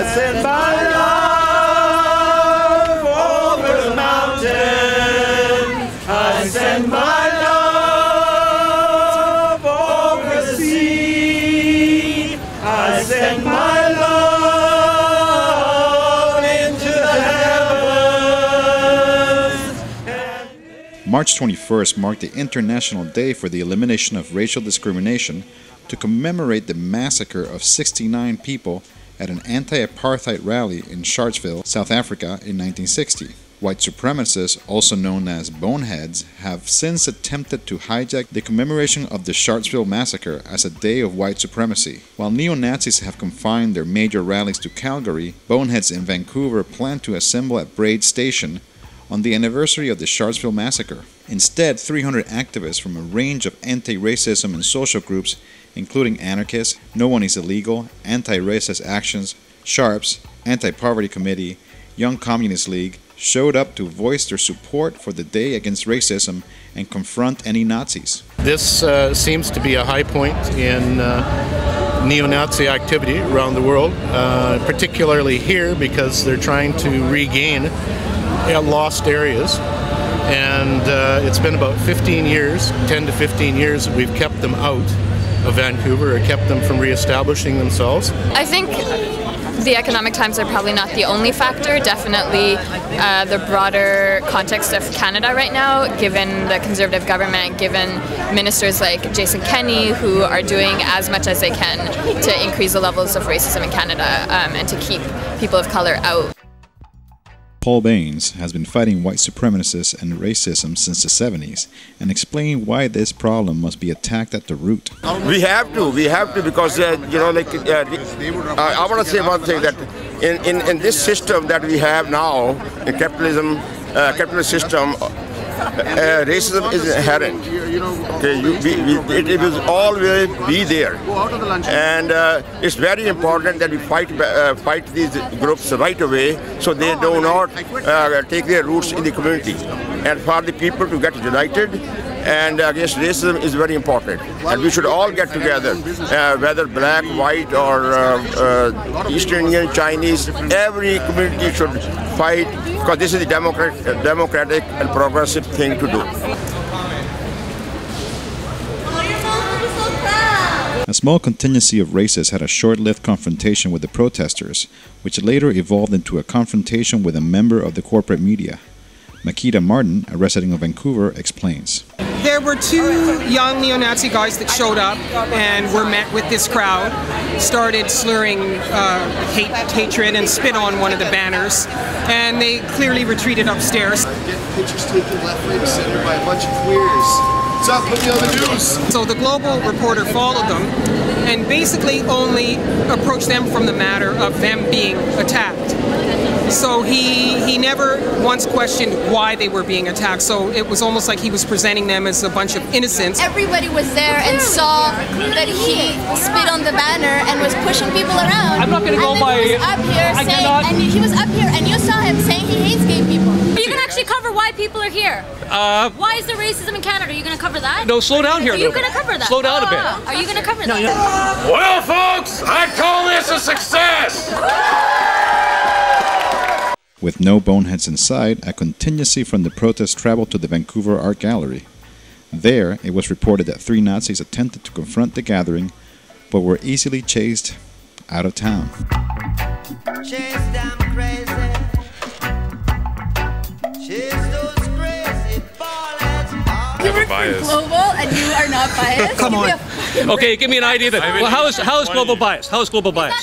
send my love over the mountain. I send my love over the sea. I send my love into the heavens. March 21st marked the International Day for the Elimination of Racial Discrimination to commemorate the massacre of 69 people at an anti-apartheid rally in Sharpeville, South Africa in 1960. White supremacists, also known as boneheads, have since attempted to hijack the commemoration of the Sharpeville massacre as a day of white supremacy. While neo-Nazis have confined their major rallies to Calgary, boneheads in Vancouver plan to assemble at Braid Station on the anniversary of the Sharpeville massacre. Instead, 300 activists from a range of anti-racism and social groups, including anarchists, No One Is Illegal, Anti-Racist Actions, Sharps, Anti-Poverty Committee, Young Communist League, showed up to voice their support for the day against racism and confront any Nazis. This seems to be a high point in neo-Nazi activity around the world, particularly here because they're trying to regain lost areas. And it's been about 15 years, 10 to 15 years that we've kept them out of Vancouver or kept them from re-establishing themselves. I think the economic times are probably not the only factor. Definitely the broader context of Canada right now, given the Conservative government, given ministers like Jason Kenney, who are doing as much as they can to increase the levels of racism in Canada and to keep people of color out. Paul Baines has been fighting white supremacists and racism since the 70s and explaining why this problem must be attacked at the root. We have to because, I want to say one thing, that in this system that we have now, in capitalist system, racism is inherent. Okay, it will always be there, and it's very important that we fight these groups right away, so they do not take their roots in the community. And for the people to get united and against racism is very important. And we should all get together, whether black, white, or Eastern Indian, Chinese. Every community should fight, because this is a democratic and progressive thing to do. A small contingency of racists had a short-lived confrontation with the protesters, which later evolved into a confrontation with a member of the corporate media. Makita Martin, a resident of Vancouver, explains. There were two young neo-Nazi guys that showed up and were met with this crowd, started slurring hatred and spit on one of the banners, and they clearly retreated upstairs. Get pictures taken left, right, and center by a bunch of queers. What's up? Put me on the news. So the Global reporter followed them and basically only approached them from the matter of them being attacked. So he never once questioned why they were being attacked. So it was almost like he was presenting them as a bunch of innocents. Everybody was there and saw that he spit on the banner and was pushing people around. I'm not going to go by. He was up here and he was up here and you saw him saying he hates gay people. You can actually cover why people are here. Why is there racism in Canada? Are you going to cover that? No, slow down here. Are you going to cover that? Slow down a bit. Are you going to cover that? Well, folks, I call this a success. With no boneheads inside, a contingency from the protest traveled to the Vancouver Art Gallery. There, it was reported that 3 Nazis attempted to confront the gathering, but were easily chased out of town. You're global and you are not biased. Come on. Okay, give me an idea then. Well, how is global biased? How is global biased?